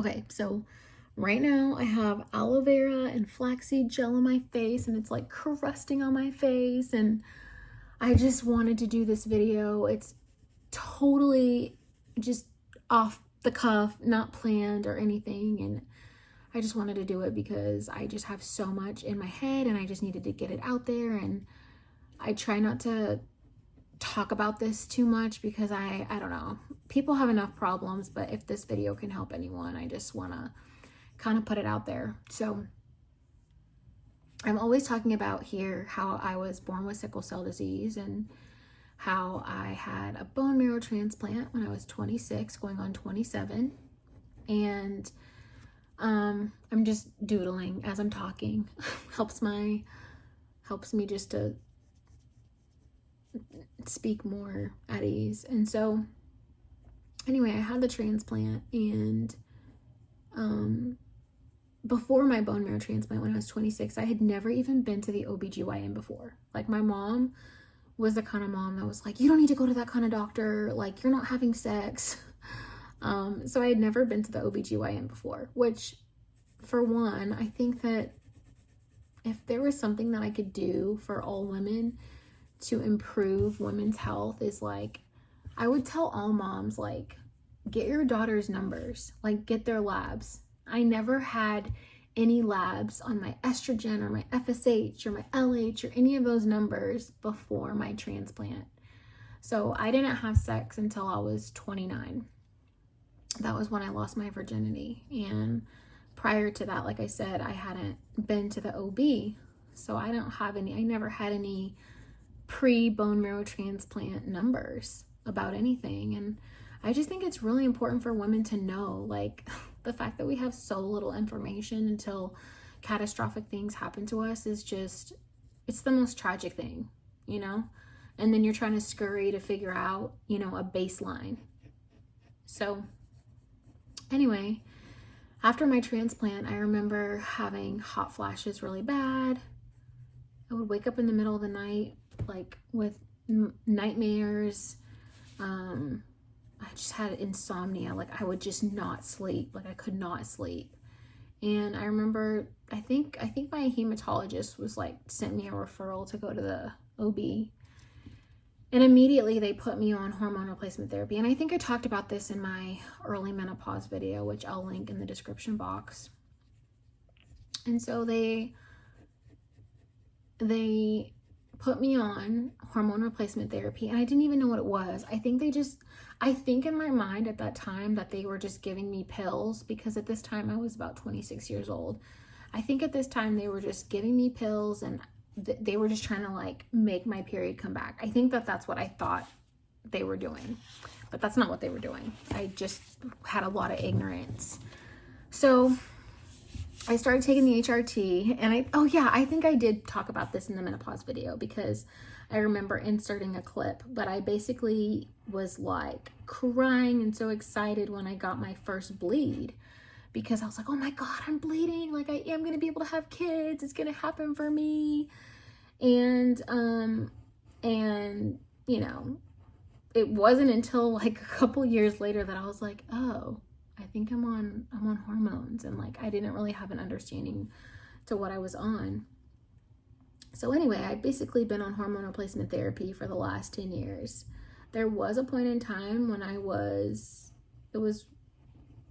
Okay, so right now I have aloe vera and flaxseed gel on my face and it's like crusting on my face, and I just wanted to do this video. It's totally just off the cuff, not planned or anything, and I just wanted to do it because I just have so much in my head and I just needed to get it out there. And I try not to talk about this too much because I don't know, people have enough problems, but if this video can help anyone, I just want to kind of put it out there. So I'm always talking about here how I was born with sickle cell disease and how I had a bone marrow transplant when I was 26 going on 27, and I'm just doodling as I'm talking. helps me just to speak more at ease. And so anyway, I had the transplant, and before my bone marrow transplant when I was 26, I had never even been to the OBGYN before. Like, my mom was the kind of mom that was like, you don't need to go to that kind of doctor, like, you're not having sex. So I had never been to the OBGYN before, which, for one, I think that if there was something that I could do for all women to improve women's health, is like, I would tell all moms, like, get your daughter's numbers, like, get their labs. I never had any labs on my estrogen or my FSH or my LH or any of those numbers before my transplant. So I didn't have sex until I was 29. That was when I lost my virginity. And prior to that, like I said, I hadn't been to the OB. So I never had any pre-bone marrow transplant numbers about anything. And I just think it's really important for women to know, like, the fact that we have so little information until catastrophic things happen to us is just, it's the most tragic thing, you know? And then you're trying to scurry to figure out, you know, a baseline. So anyway, after my transplant, I remember having hot flashes really bad. I would wake up in the middle of the night, like, with nightmares. I just had insomnia. Like, I would just not sleep. Like, I could not sleep. And I remember, I think my hematologist was like, sent me a referral to go to the OB. And immediately they put me on hormone replacement therapy. And I think I talked about this in my early menopause video, which I'll link in the description box. And so they put me on hormone replacement therapy, and I didn't even know what it was. I think in my mind at that time that they were just giving me pills, because at this time I was about 26 years old. I think at this time they were just giving me pills, and they were just trying to, like, make my period come back. I think that that's what I thought they were doing, but that's not what they were doing. I just had a lot of ignorance. So I started taking the HRT, and I think I did talk about this in the menopause video, because I remember inserting a clip, but I basically was like crying and so excited when I got my first bleed, because I was like, oh my God, I'm bleeding. Like, I am going to be able to have kids. It's going to happen for me. And you know, it wasn't until like a couple years later that I was like, oh, I think I'm on hormones. And like, I didn't really have an understanding to what I was on. So anyway, I've basically been on hormone replacement therapy for the last 10 years. There was a point in time when it was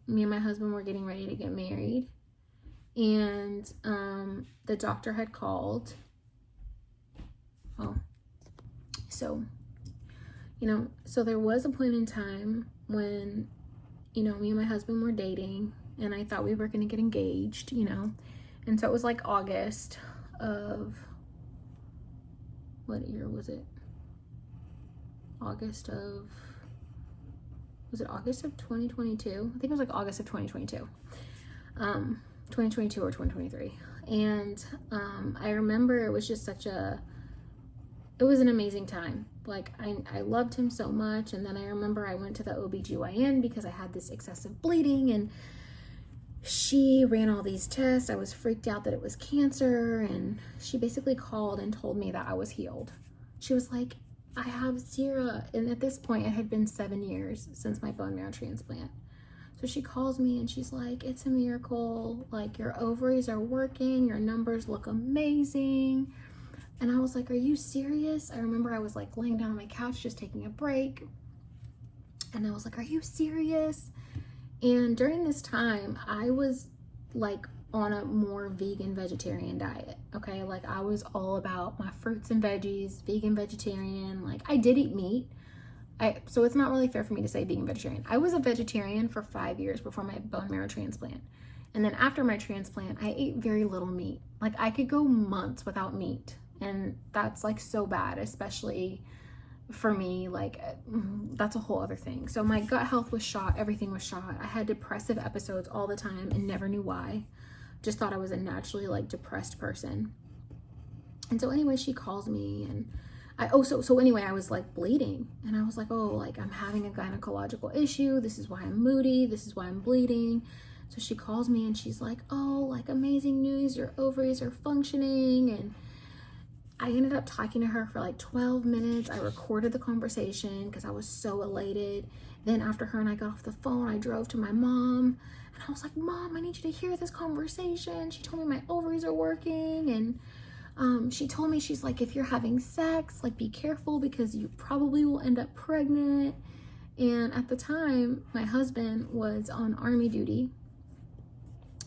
me and my husband were getting ready to get married, and the doctor had called. So there was a point in time when, you know, me and my husband were dating, and I thought we were going to get engaged, you know. And so it was like August of, what year was it? August of 2022? I think it was like August of 2022. 2022 or 2023. And I remember it was just it was an amazing time. Like, I loved him so much. And then I remember I went to the OBGYN because I had this excessive bleeding, and she ran all these tests. I was freaked out that it was cancer, and she basically called and told me that I was healed. She was like, I have zero. And at this point, it had been 7 years since my bone marrow transplant. So she calls me and she's like, it's a miracle. Like, your ovaries are working. Your numbers look amazing. And I was like, are you serious? I remember I was like laying down on my couch, just taking a break. And I was like, are you serious? And during this time, I was like on a more vegan vegetarian diet. Okay. Like, I was all about my fruits and veggies, vegan vegetarian. Like, I did eat meat. So it's not really fair for me to say vegan vegetarian. I was a vegetarian for 5 years before my bone marrow transplant. And then after my transplant, I ate very little meat. Like, I could go months without meat. And that's like so bad, especially for me. Like, that's a whole other thing. So my gut health was shot. Everything was shot. I had depressive episodes all the time and never knew why. Just thought I was a naturally like depressed person. And so anyway, she calls me and anyway, I was like bleeding and I was like, oh, like I'm having a gynecological issue. This is why I'm moody. This is why I'm bleeding. So she calls me and she's like, oh, like amazing news. Your ovaries are functioning. And I ended up talking to her for like 12 minutes. I recorded the conversation because I was so elated. Then after her and I got off the phone, I drove to my mom and I was like, Mom, I need you to hear this conversation. She told me my ovaries are working. And she told me, she's like, if you're having sex, like be careful because you probably will end up pregnant. And at the time, my husband was on Army duty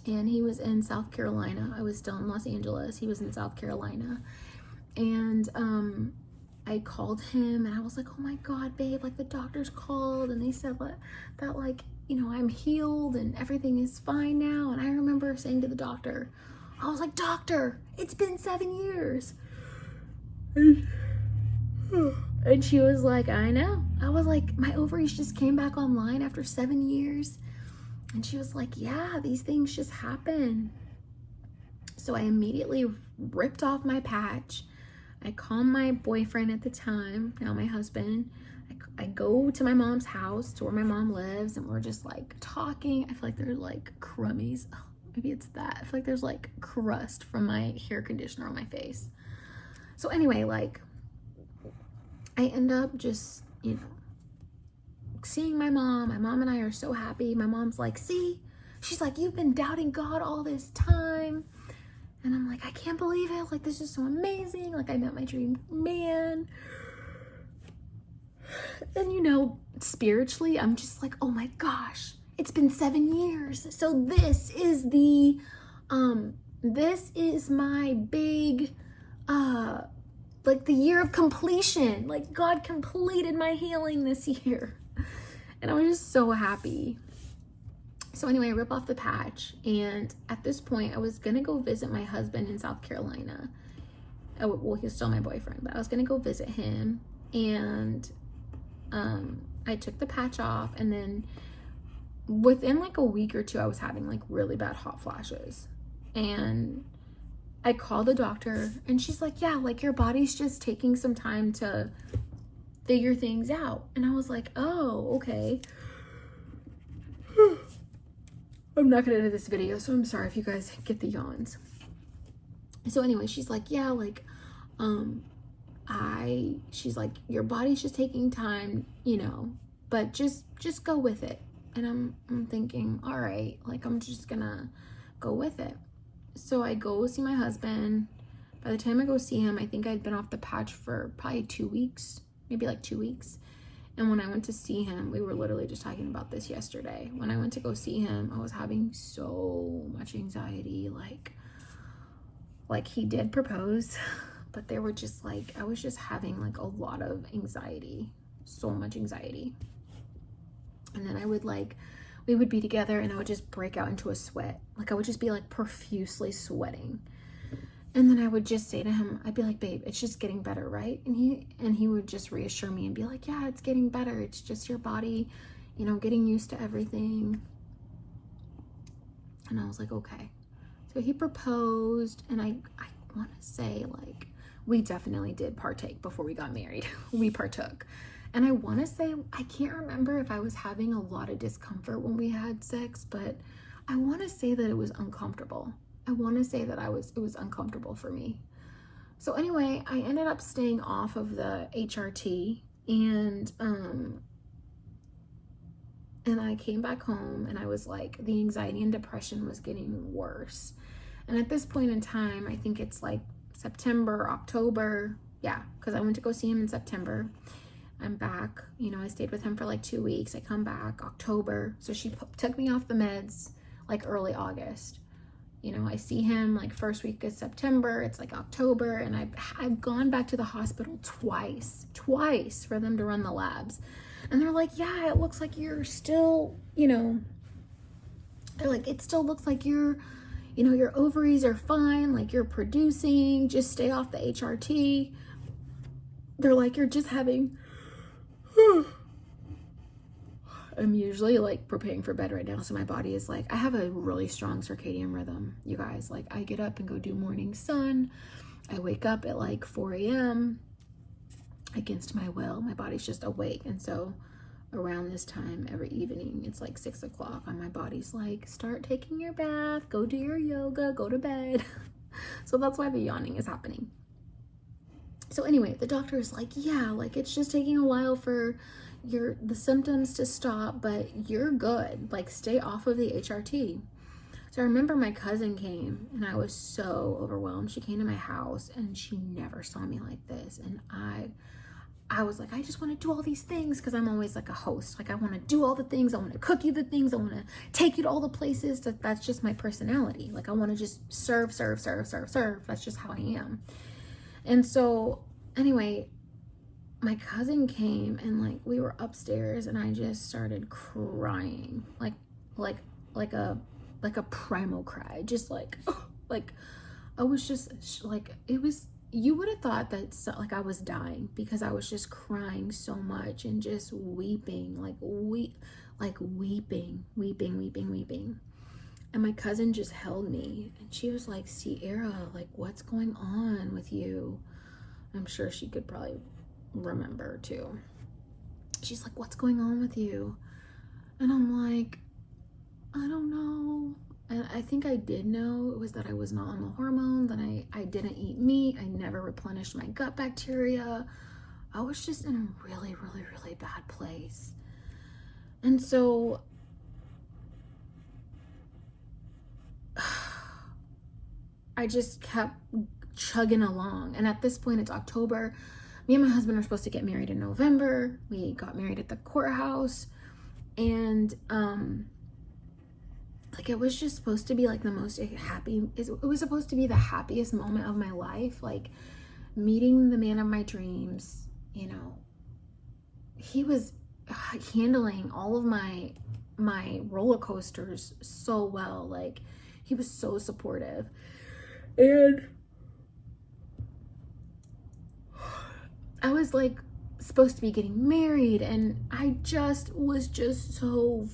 and he was in South Carolina. I was still in Los Angeles. He was in South Carolina. And I called him and I was like, oh my God, babe, like the doctors called and they said that like, you know, I'm healed and everything is fine now. And I remember saying to the doctor, I was like, doctor, it's been 7 years. And she was like, I know. I was like, my ovaries just came back online after 7 years. And she was like, yeah, these things just happen. So I immediately ripped off my patch. I called my boyfriend at the time, now my husband. I go to my mom's house, to where my mom lives, and we're just like talking. I feel like there's like crummies. Oh, maybe it's that. I feel like there's like crust from my hair conditioner on my face. So anyway, like I end up just, you know, seeing my mom. My mom and I are so happy. My mom's like, see, she's like, you've been doubting God all this time. And I'm like, I can't believe it. Like, this is so amazing. Like, I met my dream man. And, you know, spiritually, I'm just like, oh my gosh, it's been 7 years. So this is my big, like the year of completion. Like, God completed my healing this year. And I was just so happy. So anyway, I rip off the patch, and at this point, I was gonna go visit my husband in South Carolina. Oh, well, he was still my boyfriend, but I was gonna go visit him, and I took the patch off, and then within like a week or two, I was having like really bad hot flashes, and I called the doctor, and she's like, yeah, like your body's just taking some time to figure things out. And I was like, oh, okay. I'm not gonna edit this video, so I'm sorry if you guys get the yawns. So anyway, she's like, yeah, like, she's like, your body's just taking time, you know, but just go with it. And I'm thinking, all right, like, I'm just gonna go with it. So I go see my husband. By the time I go see him, I think I'd been off the patch for probably 2 weeks, maybe like 2 weeks. And when I went to see him, we were literally just talking about this yesterday. When I went to go see him, I was having so much anxiety. Like he did propose, but there were just like, I was just having like a lot of anxiety, so much anxiety. And then we would be together and I would just break out into a sweat. Like I would just be like profusely sweating. And then I would just say to him, I'd be like, babe, it's just getting better, right? And he would just reassure me and be like, yeah, it's getting better. It's just your body, you know, getting used to everything. And I was like, okay. So he proposed, and I want to say, like, we definitely did partake before we got married. We partook. And I want to say, I can't remember if I was having a lot of discomfort when we had sex, but I want to say that it was uncomfortable. I want to say that it was uncomfortable for me. So anyway, I ended up staying off of the HRT, and And I came back home and I was like, the anxiety and depression was getting worse. And at this point in time, I think it's like September, October. Yeah, because I went to go see him in September. I'm back. You know, I stayed with him for like 2 weeks. I come back October. So she took me off the meds like early August. You know, I see him like first week of September. It's like October. And I've gone back to the hospital twice for them to run the labs. And they're like, yeah, it looks like you're still, you know, they're like, it still looks like you're, you know, your ovaries are fine. Like you're producing, just stay off the HRT. They're like, you're just having, I'm usually like preparing for bed right now. So my body is like, I have a really strong circadian rhythm, you guys. Like I get up and go do morning sun. I wake up at like 4 a.m. against my will. My body's just awake. And so around this time every evening, it's like 6 o'clock and my body's like, start taking your bath, go do your yoga, go to bed. So that's why the yawning is happening. So anyway, the doctor is like, yeah, like it's just taking a while for the symptoms to stop, but you're good. Like stay off of the HRT. So I remember my cousin came and I was so overwhelmed. She came to my house and she never saw me like this. And I was like, I just want to do all these things because I'm always like a host. Like I want to do all the things. I want to cook you the things. I want to take you to all the places. That's just my personality. Like I want to just serve. That's just how I am. And so anyway, my cousin came and like we were upstairs and I just started crying like a primal cry, just like I was just like, it was, you would have thought that like I was dying because I was just crying so much and just weeping, weeping. And my cousin just held me and she was like, Sierra, like what's going on with you? I'm sure she could probably remember too. She's like, what's going on with you? And I'm like, I don't know. And I think I did know. It was that I was not on the hormone, that I didn't eat meat, I never replenished my gut bacteria. I was just in a really bad place. And so I just kept chugging along. And at this point, it's October. Me and my husband are supposed to get married in November. We got married at the courthouse. And like it was just supposed to be like the most happy, it was supposed to be the happiest moment of my life. Like meeting the man of my dreams, you know, he was handling all of my roller coasters so well. Like he was so supportive. And I was like supposed to be getting married and I just was just so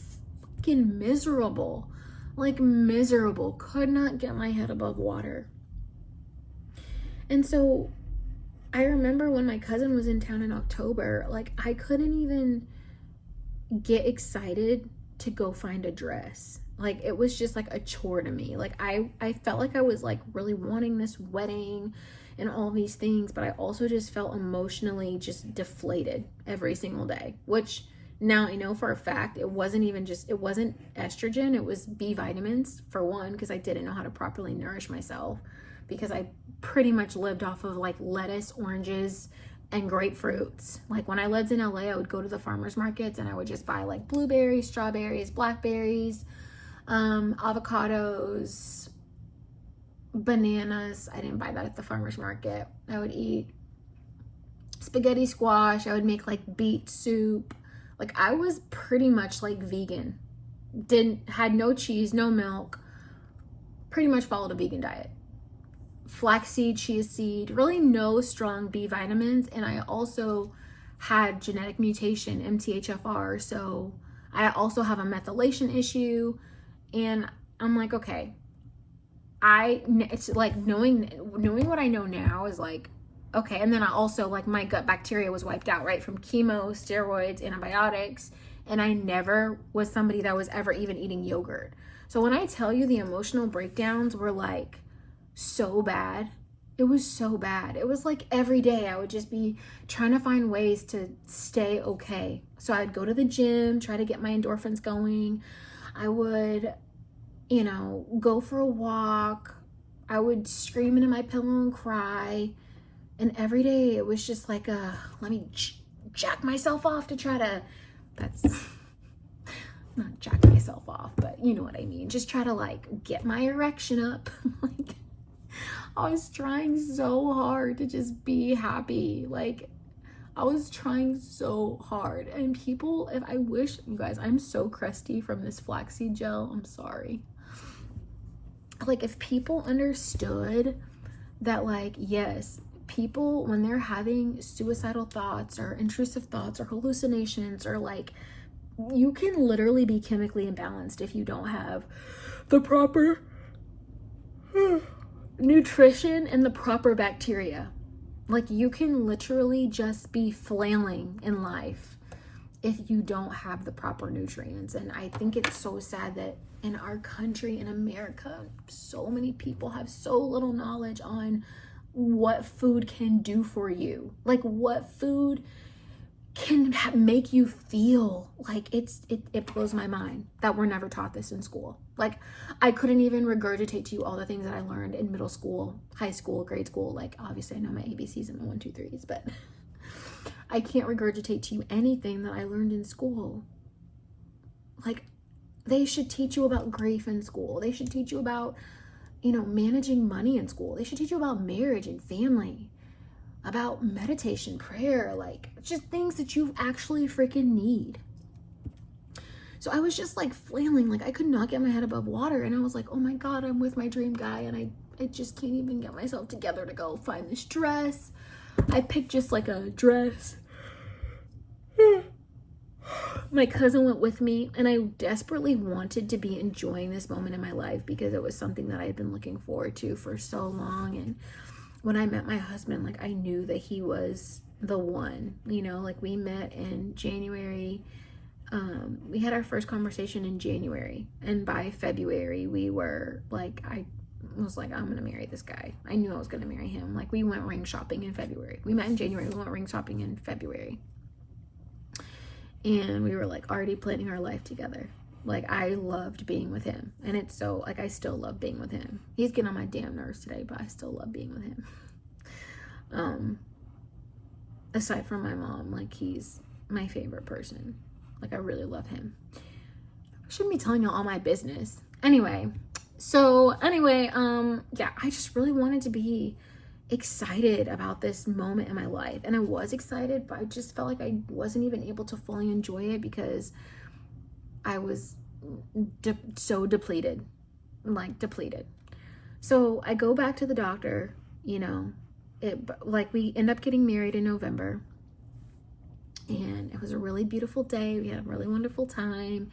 fucking miserable. Like miserable, could not get my head above water. And so I remember when my cousin was in town in October, like I couldn't even get excited to go find a dress. Like it was just like a chore to me. Like I felt like I was like really wanting this wedding and all these things, but I also just felt emotionally just deflated every single day, which now I know for a fact it wasn't estrogen, it was B vitamins for one, because I didn't know how to properly nourish myself because I pretty much lived off of like lettuce, oranges, and grapefruits. Like when I lived in LA, I would go to the farmers markets and I would just buy like blueberries, strawberries, blackberries, avocados, bananas. I didn't buy that at the farmers market. I would eat spaghetti squash. I would make like beet soup. Like I was pretty much like vegan. Had no cheese, no milk. Pretty much followed a vegan diet. Flaxseed, chia seed, really no strong B vitamins. And I also had genetic mutation, MTHFR. So I also have a methylation issue. And I'm like, okay, it's like knowing what I know now is like, okay. And then I also like my gut bacteria was wiped out, right? From chemo, steroids, antibiotics. And I never was somebody that was ever even eating yogurt. So when I tell you the emotional breakdowns were like so bad, It was so bad. It was like every day I would just be trying to find ways to stay okay. So I'd go to the gym, try to get my endorphins going. I would, go for a walk. I would scream into my pillow and cry. And every day it was just like, let me jack myself off to try to, that's not jack myself off, but you know what I mean. Just try to like get my erection up. Like, I was trying so hard to just be happy. Like, I was trying so hard. And people, if I wish, you guys, I'm so crusty from this flaxseed gel. I'm sorry. Like, if people understood that, like, yes, people, when they're having suicidal thoughts or intrusive thoughts or hallucinations, or like, you can literally be chemically imbalanced if you don't have the proper nutrition and the proper bacteria. Like, you can literally just be flailing in life if you don't have the proper nutrients. And I think it's so sad that in our country, in America, so many people have so little knowledge on what food can do for you. Like, what food can make you feel. Like, it blows my mind that we're never taught this in school. Like, I couldn't even regurgitate to you all the things that I learned in middle school, high school, grade school. Like, obviously I know my ABCs and my 1, 2, 3s, but I can't regurgitate to you anything that I learned in school. Like, they should teach you about grief in school. They should teach you about, managing money in school. They should teach you about marriage and family, about meditation, prayer, like just things that you actually freaking need. So I was just like flailing, like I could not get my head above water. And I was like, oh my God, I'm with my dream guy. And I just can't even get myself together to go find this dress. I picked just like a dress. My cousin went with me, and I desperately wanted to be enjoying this moment in my life because it was something that I had been looking forward to for so long. And when I met my husband, like, I knew that he was the one, like, we met in January. We had our first conversation in January, and by February we were like, I was like, I'm gonna marry this guy. I knew I was gonna marry him. Like, we went ring shopping in February. We met in January, we went ring shopping in February. And we were like already planning our life together. Like, I loved being with him. And it's so, like, I still love being with him. He's getting on my damn nerves today, but I still love being with him. Aside from my mom, like, he's my favorite person. Like, I really love him. I shouldn't be telling y'all all my business. Anyway, yeah, I just really wanted to be excited about this moment in my life. And I was excited, but I just felt like I wasn't even able to fully enjoy it because I was so depleted. So I go back to the doctor, we end up getting married in November, and it was a really beautiful day. We had a really wonderful time.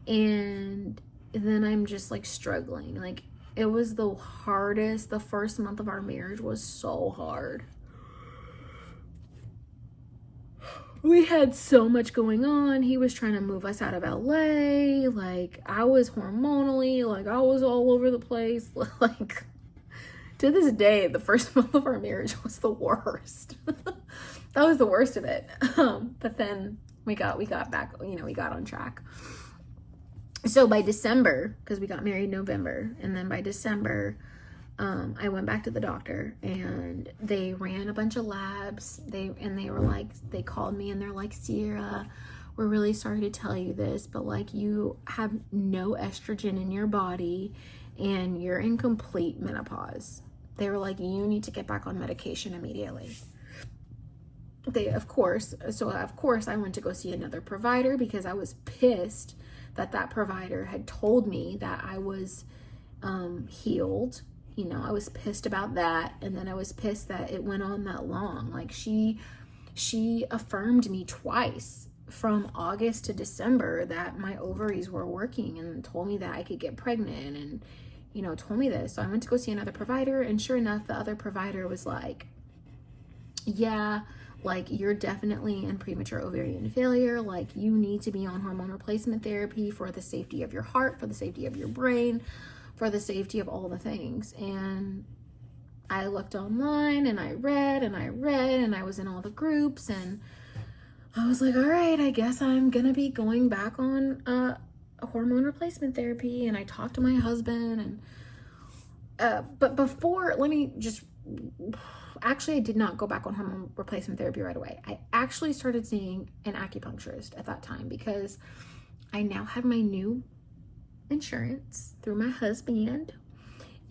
And then I'm just like struggling. Like, it was the hardest. The first month of our marriage was so hard. We had so much going on. He was trying to move us out of LA. Like, I was hormonally, like, I was all over the place. Like, to this day, the first month of our marriage was the worst. That was the worst of it. But then we got back, we got on track. So by December, because we got married in November, and then by December, I went back to the doctor, and they ran a bunch of labs. They were like, they called me and they're like, Sierra, we're really sorry to tell you this, but like, you have no estrogen in your body and you're in complete menopause. They were like, you need to get back on medication immediately. Of course, I went to go see another provider because I was pissed that provider had told me that I was healed. I was pissed about that. And then I was pissed that it went on that long. Like, she affirmed me twice from August to December that my ovaries were working, and told me that I could get pregnant, and told me this. So I went to go see another provider, and sure enough, the other provider was like, yeah, like, you're definitely in premature ovarian failure. Like, you need to be on hormone replacement therapy for the safety of your heart, for the safety of your brain, for the safety of all the things. And I looked online and I read and I was in all the groups, and I was like, all right, I guess I'm gonna be going back on hormone replacement therapy. And I talked to my husband, and but before, actually, I did not go back on hormone replacement therapy right away. I actually started seeing an acupuncturist at that time because I now have my new insurance through my husband,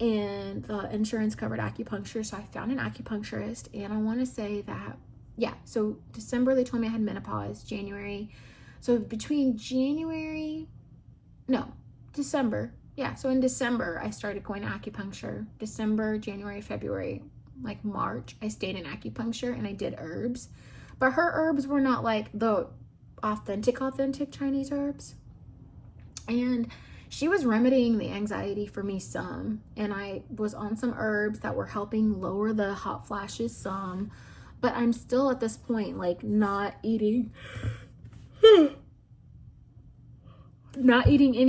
and the insurance covered acupuncture. So I found an acupuncturist, and I want to say that, yeah, so December they told me I had menopause. January, so between December, yeah, so in December I started going to acupuncture. December, January, February, like March, I stayed in acupuncture and I did herbs, but her herbs were not like the authentic Chinese herbs, and she was remedying the anxiety for me some, and I was on some herbs that were helping lower the hot flashes some, but I'm still at this point like not eating any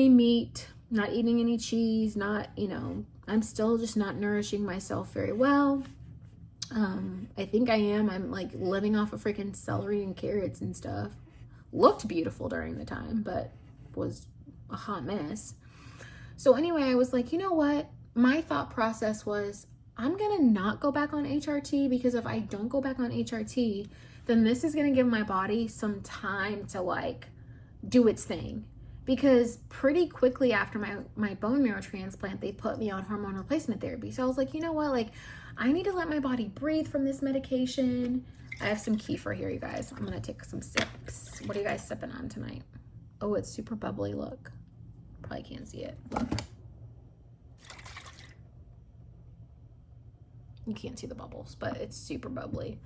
meat, not eating any cheese, I'm still just not nourishing myself very well. I think I'm like living off of freaking celery and carrots and stuff. Looked beautiful during the time, but was a hot mess. So anyway, I was like, you know what? My thought process was, I'm gonna not go back on HRT, because if I don't go back on HRT, then this is gonna give my body some time to like do its thing. Because pretty quickly after my bone marrow transplant, they put me on hormone replacement therapy. So I was like, you know what? Like, I need to let my body breathe from this medication. I have some kefir here, you guys. I'm gonna take some sips. What are you guys sipping on tonight? Oh, it's super bubbly, look. Probably can't see it. Look. You can't see the bubbles, but it's super bubbly.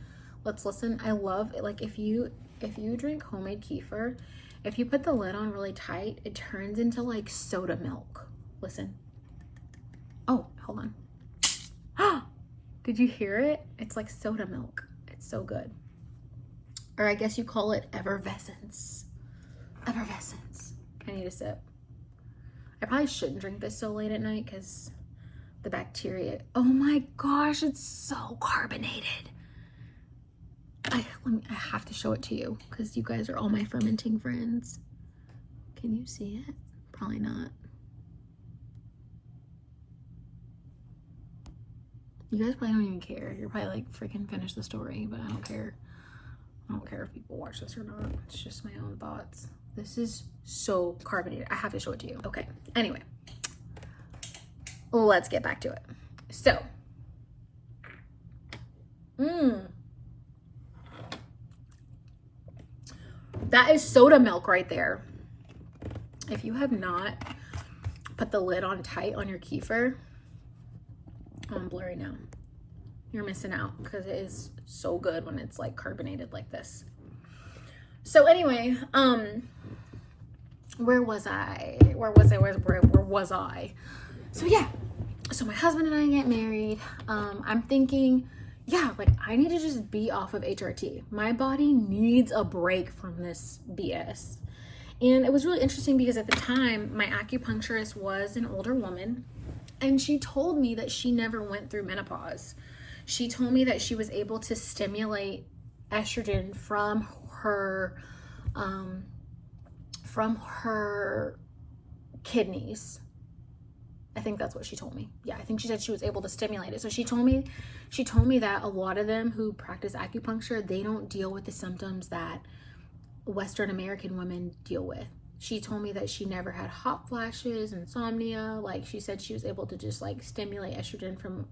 Let's listen. I love it. Like, if you drink homemade kefir, if you put the lid on really tight, it turns into like soda milk. Listen. Oh, hold on. Did you hear it? It's like soda milk. It's so good. Or I guess you call it effervescence. Effervescence. I need a sip. I probably shouldn't drink this so late at night because the bacteria. Oh my gosh, it's so carbonated. I have to show it to you because you guys are all my fermenting friends. Can you see it? Probably not. You guys probably don't even care. You're probably like, freaking finish the story, but I don't care. I don't care if people watch this or not. It's just my own thoughts. This is so carbonated. I have to show it to you. Okay. Anyway, let's get back to it. So, that is soda milk right there. If you have not put the lid on tight on your kefir, oh, I'm blurry now. You're missing out because it is so good when it's like carbonated like this. So anyway, where was I? So yeah, so my husband and I get married. I'm thinking, yeah, like I need to just be off of HRT. My body needs a break from this BS. And it was really interesting because at the time, my acupuncturist was an older woman, and she told me that she never went through menopause. She told me that she was able to stimulate estrogen from her kidneys. I think that's what she told me. Yeah, I think she said she was able to stimulate it. So she told me that a lot of them who practice acupuncture, they don't deal with the symptoms that Western American women deal with. She told me that she never had hot flashes, insomnia. Like, she said she was able to just like stimulate estrogen from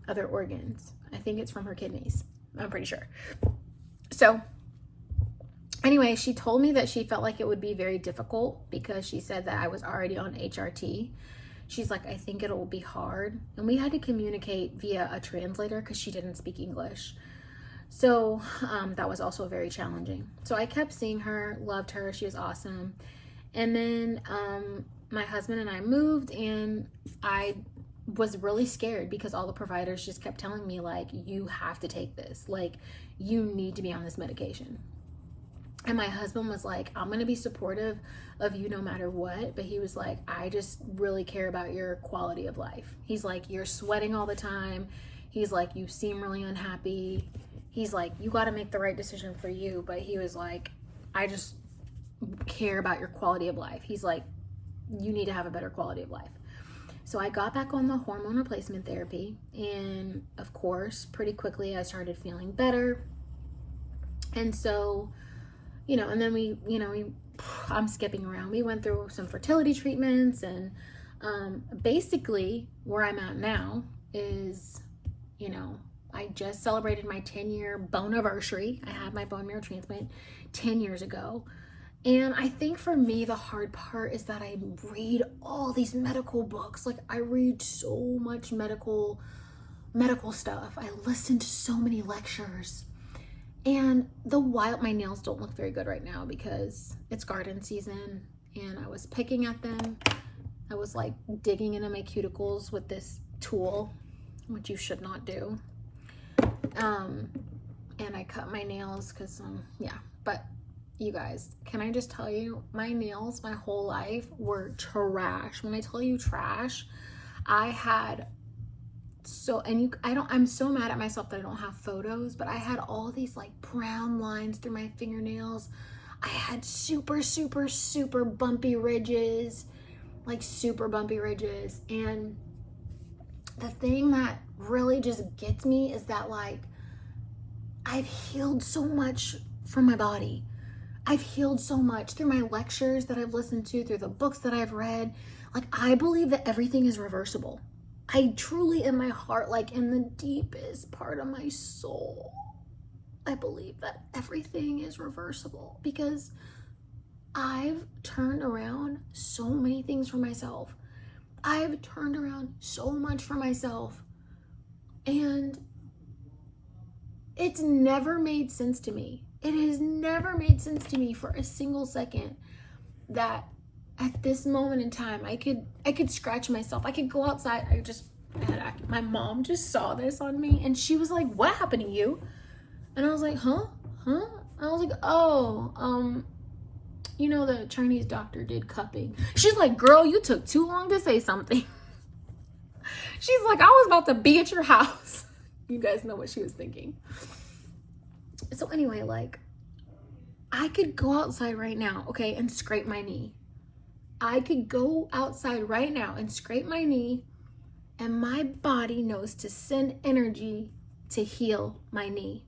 other organs. I think it's from her kidneys. I'm pretty sure. So anyway, she told me that she felt like it would be very difficult because she said that I was already on HRT. She's like, I think it'll be hard. And we had to communicate via a translator because she didn't speak English. So that was also very challenging. So I kept seeing her, loved her. She was awesome. And then my husband and I moved, and I was really scared because all the providers just kept telling me, like, you have to take this. Like, you need to be on this medication. And my husband was like, I'm going to be supportive of you no matter what. But he was like, I just really care about your quality of life. He's like, you're sweating all the time. He's like, you seem really unhappy. He's like, you got to make the right decision for you. But he was like, I just care about your quality of life. He's like, you need to have a better quality of life. So I got back on the hormone replacement therapy. And of course, pretty quickly, I started feeling better. And so, and then I'm skipping around. We went through some fertility treatments, and basically where I'm at now is, I just celebrated my 10-year bone anniversary. I had my bone marrow transplant 10 years ago. And I think for me, the hard part is that I read all these medical books. Like, I read so much medical stuff. I listen to so many lectures. And my nails don't look very good right now because it's garden season and I was picking at them. I was like digging into my cuticles with this tool, which you should not do. And I cut my nails because, but you guys, can I just tell you, my nails my whole life were trash. When I tell you trash, I'm so mad at myself that I don't have photos, but I had all these like brown lines through my fingernails. I had super, super, super bumpy ridges, And the thing that really just gets me is that like, I've healed so much from my body. I've healed so much through my lectures that I've listened to, through the books that I've read. Like, I believe that everything is reversible. I truly, in my heart, like in the deepest part of my soul, I believe that everything is reversible because I've turned around so many things for myself. I've turned around so much for myself. And it's never made sense to me. It has never made sense to me for a single second that at this moment in time, I could scratch myself. I could go outside. My mom just saw this on me and she was like, what happened to you? And I was like, huh? I was like, the Chinese doctor did cupping. She's like, girl, you took too long to say something. She's like, I was about to be at your house. You guys know what she was thinking. So anyway, like, I could go outside right now, okay, and scrape my knee. I could go outside right now and scrape my knee, and my body knows to send energy to heal my knee.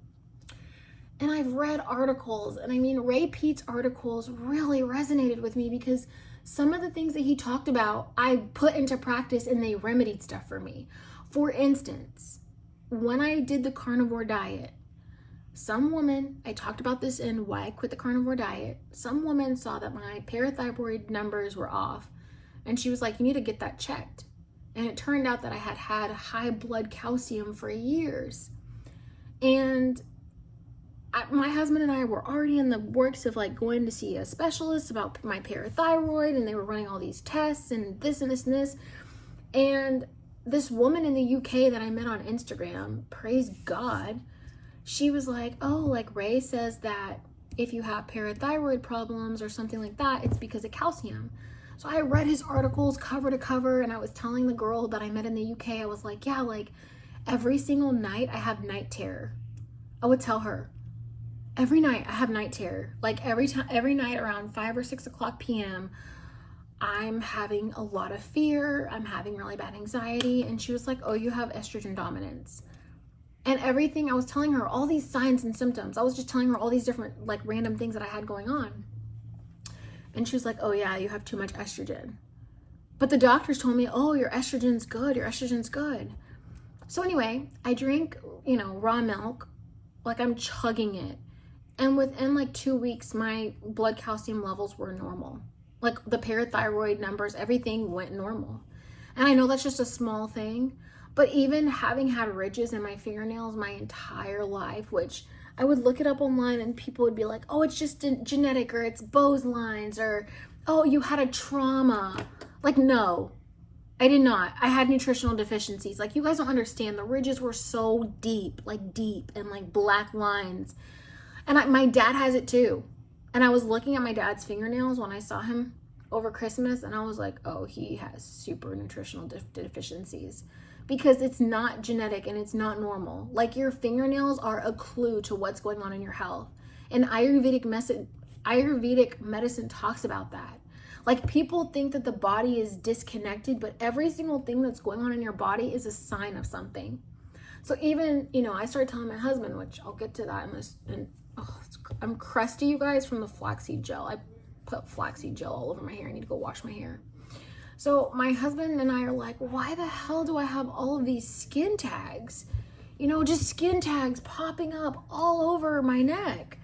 And I've read articles, and I mean, Ray Peats' articles really resonated with me because some of the things that he talked about, I put into practice and they remedied stuff for me. For instance, when I did the carnivore diet, some woman, I talked about this in Why I Quit the Carnivore Diet, some woman saw that my parathyroid numbers were off, and she was like, you need to get that checked. And it turned out that I had high blood calcium for years. And my husband and I were already in the works of like going to see a specialist about my parathyroid, and they were running all these tests and this and this and this. And this woman in the UK that I met on Instagram, praise God, she was like, oh, like Ray says that if you have parathyroid problems or something like that, it's because of calcium. So I read his articles cover to cover, and I was telling the girl that I met in the UK, I was like, yeah, like every single night I have night terror. I would tell her, every night I have night terror. Like every night around 5 or 6 o'clock p.m., I'm having a lot of fear. I'm having really bad anxiety. And she was like, oh, you have estrogen dominance. And everything, I was telling her all these signs and symptoms. I was just telling her all these different like random things that I had going on. And she was like, oh yeah, you have too much estrogen. But the doctors told me, oh, your estrogen's good. Your estrogen's good. So anyway, I drink, raw milk, like I'm chugging it. And within like 2 weeks, my blood calcium levels were normal. Like the parathyroid numbers, everything went normal. And I know that's just a small thing, but even having had ridges in my fingernails my entire life, which I would look it up online and people would be like, oh, it's just genetic, or it's Bose lines, or, oh, you had a trauma. Like, no, I did not. I had nutritional deficiencies. Like, you guys don't understand. The ridges were so deep, and like black lines. And my dad has it too. And I was looking at my dad's fingernails when I saw him over Christmas, and I was like, oh, he has super nutritional deficiencies, because it's not genetic and it's not normal. Like, your fingernails are a clue to what's going on in your health. And Ayurvedic medicine talks about that. Like, people think that the body is disconnected, but every single thing that's going on in your body is a sign of something. So even, I started telling my husband, which I'll get to that I'm crusty, you guys, from the flaxseed gel. I put flaxseed gel all over my hair. I need to go wash my hair. So my husband and I are like, why the hell do I have all of these skin tags? Just skin tags popping up all over my neck.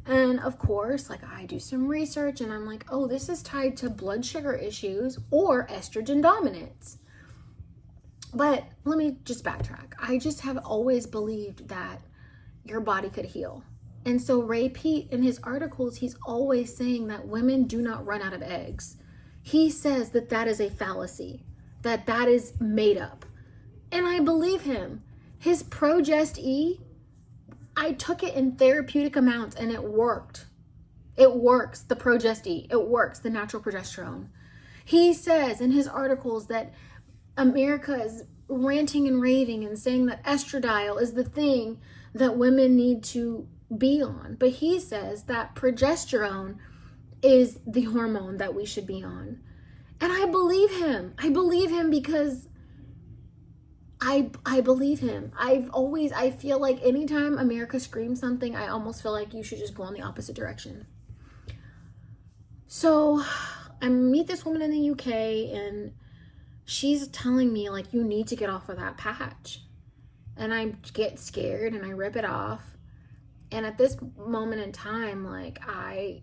And of course, like, I do some research and I'm like, oh, this is tied to blood sugar issues or estrogen dominance. But let me just backtrack. I just have always believed that your body could heal. And so Ray Peats, in his articles, he's always saying that women do not run out of eggs. He says that that is a fallacy, that is made up. And I believe him. His Progest-E, I took it in therapeutic amounts and it worked. It works, the Progest-E. It works, the natural progesterone. He says in his articles that America is ranting and raving and saying that estradiol is the thing that women need to be on. But he says that progesterone is the hormone that we should be on. And I believe him. I believe him because I believe him. I feel like anytime America screams something, I almost feel like you should just go in the opposite direction. So I meet this woman in the UK and she's telling me, like, you need to get off of that patch. And I get scared and I rip it off. And at this moment in time, like, I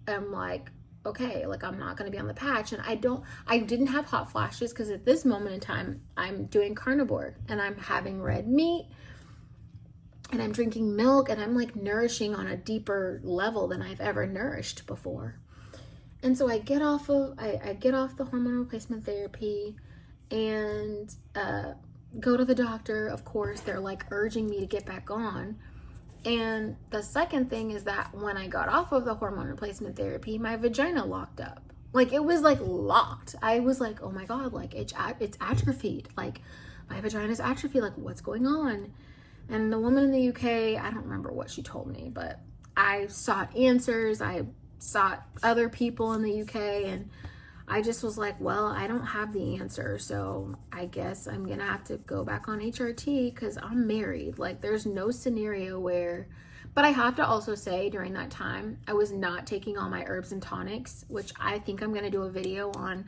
am like, okay, like, I'm not going to be on the patch. And I didn't have hot flashes because at this moment in time, I'm doing carnivore and I'm having red meat and I'm drinking milk and I'm like nourishing on a deeper level than I've ever nourished before. And so I get off the hormone replacement therapy and go to the doctor. Of course, they're like urging me to get back on. And the second thing is that when I got off of the hormone replacement therapy, my vagina locked up. Like, it was like locked. I was like, oh my God, like it's atrophied. Like, my vagina's atrophied. Like, what's going on? And the woman in the UK, I don't remember what she told me, but I sought answers. I sought other people in the UK and I just was like, well, I don't have the answer, so I guess I'm gonna have to go back on HRT because I'm married. Like, there's no scenario where, but I have to also say during that time, I was not taking all my herbs and tonics, which I think I'm gonna do a video on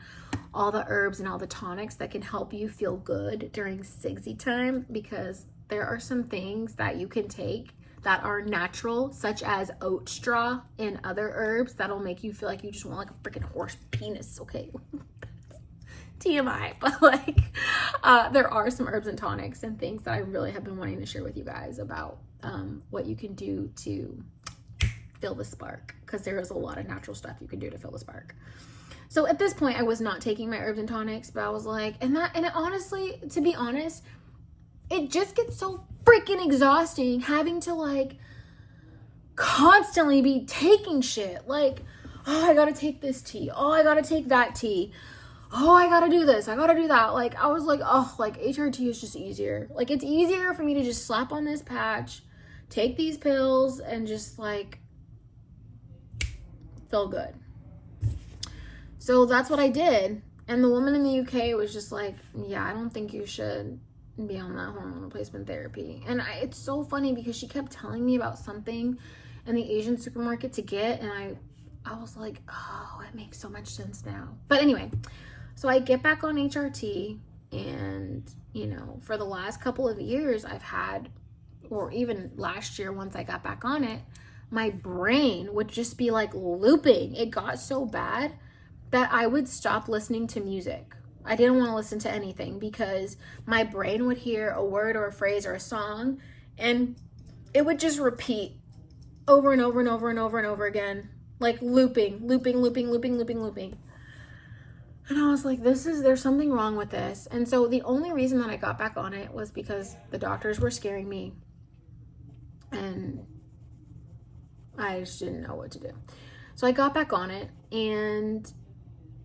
all the herbs and all the tonics that can help you feel good during SIGSI time, because there are some things that you can take that are natural, such as oat straw and other herbs that'll make you feel like you just want like a freaking horse penis. Okay, TMI, but like there are some herbs and tonics and things that I really have been wanting to share with you guys about what you can do to fill the spark, because there is a lot of natural stuff you can do to fill the spark. So at this point, I was not taking my herbs and tonics, but I was like, and it honestly, to be honest, it just gets so freaking exhausting having to like constantly be taking shit. Like, oh, I gotta take this tea. Oh, I gotta take that tea. Oh, I gotta do this. I gotta do that. Like, I was like, oh, like HRT is just easier. Like, it's easier for me to just slap on this patch, take these pills, and just like feel good. So that's what I did. And the woman in the UK was just like, yeah, I don't think you should be on that hormone replacement therapy. And it's so funny because she kept telling me about something in the Asian supermarket to get, and I was like, oh, it makes so much sense now. But anyway, so I get back on HRT, and for the last couple of years I've had, or even last year once I got back on it, my brain would just be like looping. It got so bad that I would stop listening to music. I didn't want to listen to anything because my brain would hear a word or a phrase or a song and it would just repeat over and over and over and over and over again, like looping. And I was like, there's something wrong with this. And so the only reason that I got back on it was because the doctors were scaring me and I just didn't know what to do. So I got back on it, and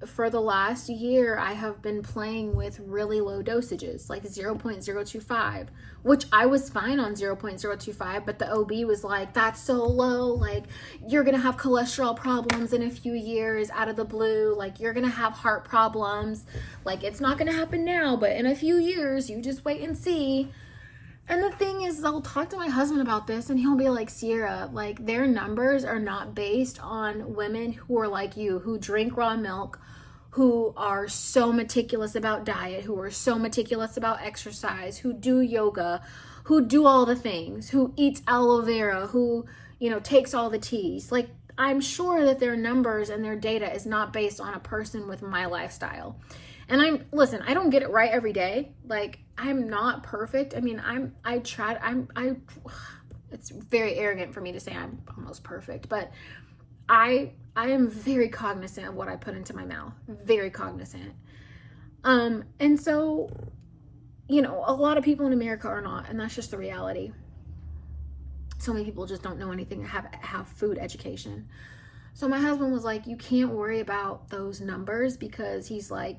for the last year, I have been playing with really low dosages, like 0.025, which I was fine on 0.025, but the OB was like, that's so low. Like, you're going to have cholesterol problems in a few years out of the blue. Like, you're going to have heart problems. Like, it's not going to happen now, but in a few years, you just wait and see. And the thing is, I'll talk to my husband about this, and he'll be like, Sierra, like, their numbers are not based on women who are like you, who drink raw milk, who are so meticulous about diet, who are so meticulous about exercise, who do yoga, who do all the things, who eats aloe vera, who, takes all the teas. Like, I'm sure that their numbers and their data is not based on a person with my lifestyle. And listen, I don't get it right every day. Like, I'm not perfect. I mean, it's very arrogant for me to say I'm almost perfect, but I am very cognizant of what I put into my mouth, very cognizant. And so, a lot of people in America are not, and that's just the reality. So many people just don't know anything, have food education. So my husband was like, you can't worry about those numbers, because he's like,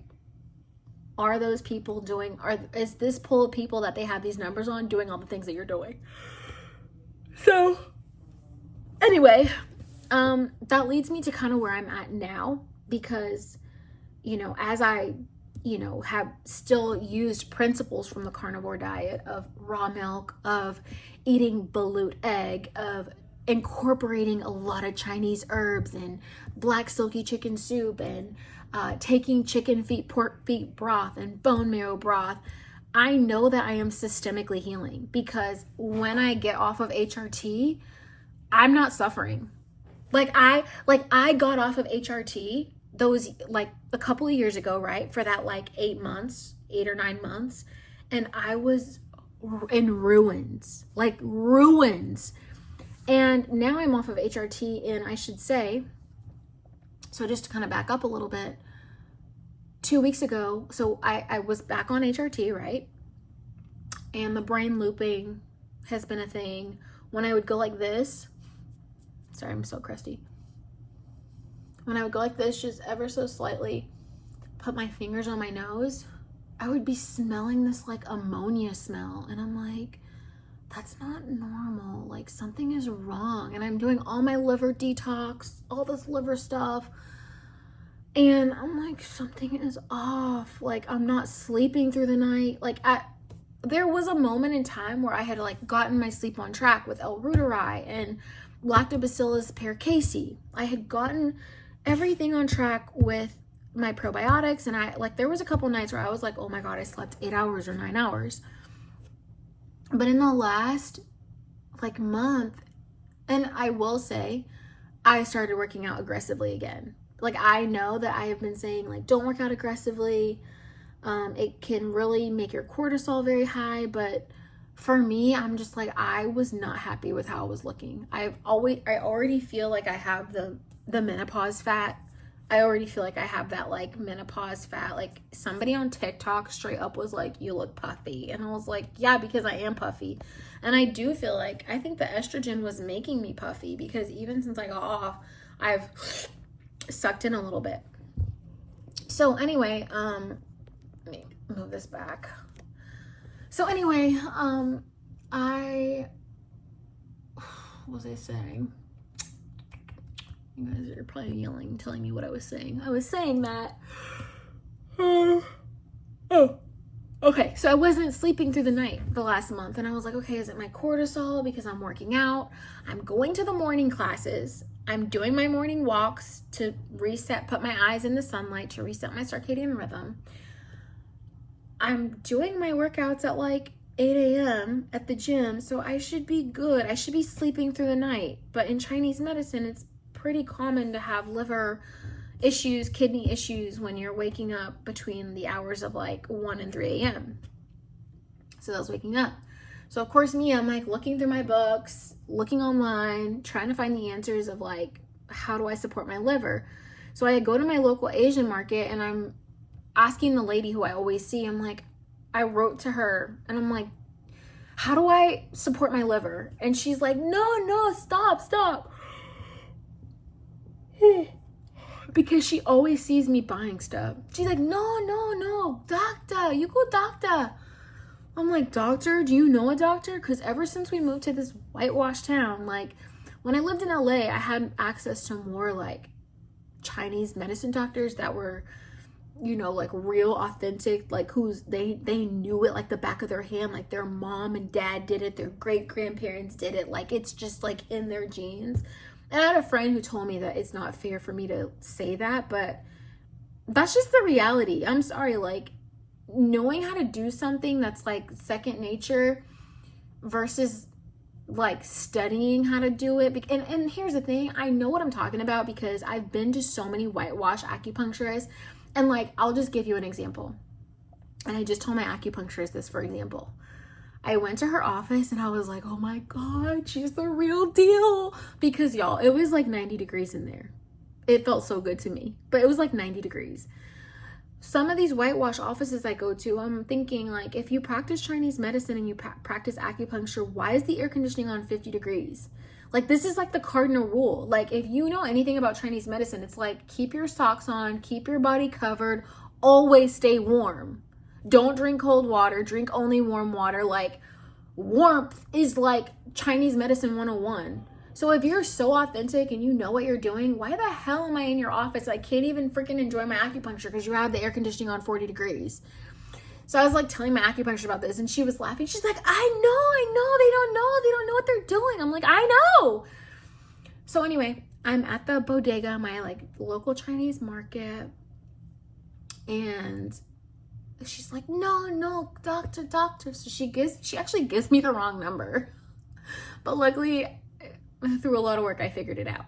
is this pool of people that they have these numbers on doing all the things that you're doing? So anyway, that leads me to kind of where I'm at now, because, as I, have still used principles from the carnivore diet of raw milk, of eating balut egg, of incorporating a lot of Chinese herbs and black silky chicken soup, and taking chicken feet, pork feet broth, and bone marrow broth, I know that I am systemically healing, because when I get off of HRT, I'm not suffering. Like I got off of HRT those, like, a couple of years ago, right? For that, like, 8 or 9 months. And I was in ruins, like ruins. And now I'm off of HRT, and I should say, so just to kind of back up a little bit, 2 weeks ago, so I was back on HRT, right? And the brain looping has been a thing. When I would go like this, sorry, I'm so crusty. When I would go like this, just ever so slightly, put my fingers on my nose, I would be smelling this like ammonia smell. And I'm like, that's not normal. Like, something is wrong. And I'm doing all my liver detox, all this liver stuff. And I'm like, something is off. Like, I'm not sleeping through the night. Like, there was a moment in time where I had, like, gotten my sleep on track with L-reuteri and Lactobacillus paracasei. I had gotten everything on track with my probiotics, and there was a couple nights where I was like, oh my God, I slept 8 hours or 9 hours. But in the last, like, month, and I will say, I started working out aggressively again. Like, I know that I have been saying, like, don't work out aggressively. It can really make your cortisol very high, but for me, I'm just like, I was not happy with how I was looking. I already feel like I have the menopause fat. I already feel like I have that, like, menopause fat. Like, somebody on TikTok straight up was like, you look puffy. And I was like, yeah, because I am puffy. And I do feel like, I think the estrogen was making me puffy, because even since I got off, I've sucked in a little bit. So anyway, let me move this back. So anyway, what was I saying? You guys are probably yelling, telling me what I was saying. I was saying that, okay, so I wasn't sleeping through the night the last month, and I was like, okay, is it my cortisol because I'm working out? I'm going to the morning classes. I'm doing my morning walks to reset, put my eyes in the sunlight to reset my circadian rhythm. I'm doing my workouts at like 8 a.m. at the gym, so I should be good. I should be sleeping through the night. But in Chinese medicine, it's pretty common to have liver issues, kidney issues when you're waking up between the hours of like 1 and 3 a.m. So I was waking up. So of course I'm like looking through my books, looking online, trying to find the answers of like, how do I support my liver? So I go to my local Asian market, and I'm asking the lady who I always see, I'm like, I wrote to her and I'm like, how do I support my liver? And she's like, no, stop. because she always sees me buying stuff. She's like, no, doctor, you go doctor. I'm like, doctor, do you know a doctor? Because ever since we moved to this whitewashed town, like when I lived in LA, I had access to more like Chinese medicine doctors that were, you know, like real authentic, like they knew it like the back of their hand, like their mom and dad did it, their great grandparents did it, like it's just like in their genes. And I had a friend who told me that it's not fair for me to say that, but that's just the reality. I'm sorry, like knowing how to do something that's like second nature versus like studying how to do it. And here's the thing, I know what I'm talking about because I've been to so many whitewash acupuncturists. And like, I'll just give you an example. And I just told my acupuncturist this, for example. I went to her office and I was like, oh my God, she's the real deal. Because y'all, it was like 90 degrees in there. It felt so good to me, but it was like 90 degrees. Some of these whitewash offices I go to, I'm thinking like, if you practice Chinese medicine and you practice acupuncture, why is the air conditioning on 50 degrees? Like, this is like the cardinal rule. Like, if you know anything about Chinese medicine, it's like, keep your socks on, keep your body covered, always stay warm. Don't drink cold water, drink only warm water. Like, warmth is like Chinese medicine 101. So if you're so authentic and you know what you're doing, why the hell am I in your office? I can't even freaking enjoy my acupuncture because you have the air conditioning on 40 degrees. So I was like telling my acupuncturist about this and she was laughing. She's like, I know, they don't know what they're doing. I'm like, I know. So anyway, I'm at the bodega, my like local Chinese market. And she's like, no, doctor. So she actually gives me the wrong number. But luckily, through a lot of work, I figured it out.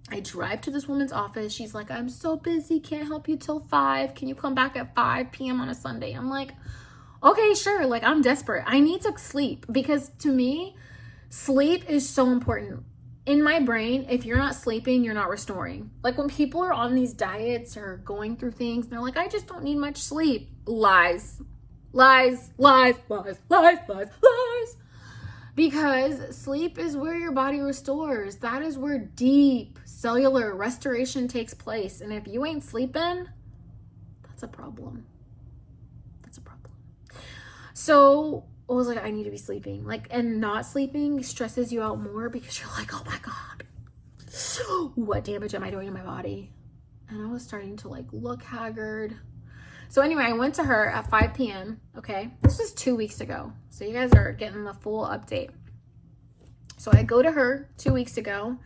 I drive to this woman's office. She's like, I'm so busy, can't help you till 5. Can you come back at 5 p.m. on a Sunday? I'm like, okay, sure. Like, I'm desperate. I need to sleep because to me, sleep is so important. In my brain, if you're not sleeping, you're not restoring. Like when people are on these diets or going through things, they're like, I just don't need much sleep. Lies. Because sleep is where your body restores. That is where deep cellular restoration takes place. And if you ain't sleeping, that's a problem. So I was like, I need to be sleeping. Like, and not sleeping stresses you out more because you're like, oh my God, what damage am I doing to my body? And I was starting to like look haggard. So anyway, I went to her at 5 p.m. Okay, this was 2 weeks ago. So you guys are getting the full update. So I go to her 2 weeks ago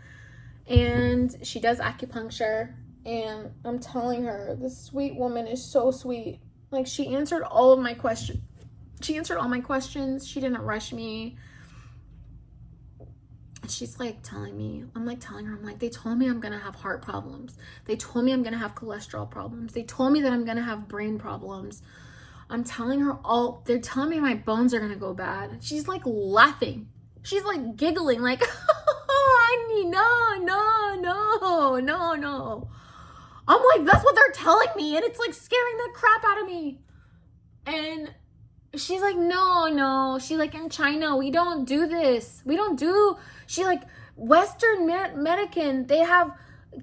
and she does acupuncture and I'm telling her, this sweet woman is so sweet. Like she answered all of my questions. She answered all my questions. She didn't rush me. She's like telling me, I'm like telling her, I'm like, they told me I'm going to have heart problems. They told me I'm going to have cholesterol problems. They told me that I'm going to have brain problems. I'm telling her all, they're telling me my bones are going to go bad. She's like laughing. She's like giggling like, honey, no. I'm like, that's what they're telling me. And it's like scaring the crap out of me. And she's like, no. She's like, in China, we don't do this. She like, Western medicine, they have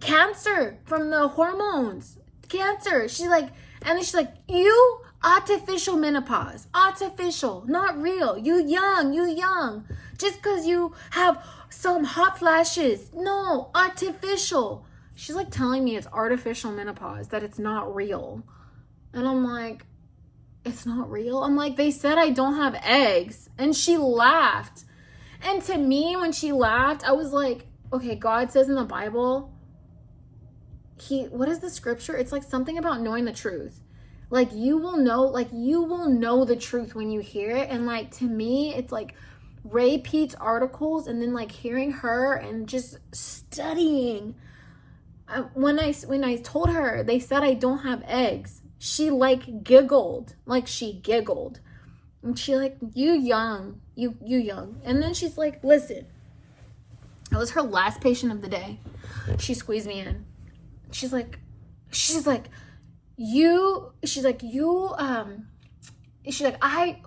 cancer from the hormones. Cancer. She's like, and then she's like, you artificial menopause. Artificial, not real. You young. Just because you have some hot flashes. No, artificial. She's like telling me it's artificial menopause, that it's not real. And I'm like, it's not real? I'm like, they said I don't have eggs. And she laughed. And to me, when she laughed, I was like, okay, God says in the Bible, what is the scripture? It's like something about knowing the truth. Like you will know the truth when you hear it. And like, to me, it's like Ray Peats articles and then like hearing her and just studying. When I told her, they said I don't have eggs. She like giggled. And she like, you young. And then she's like, listen, it was her last patient of the day. She squeezed me in. She's like,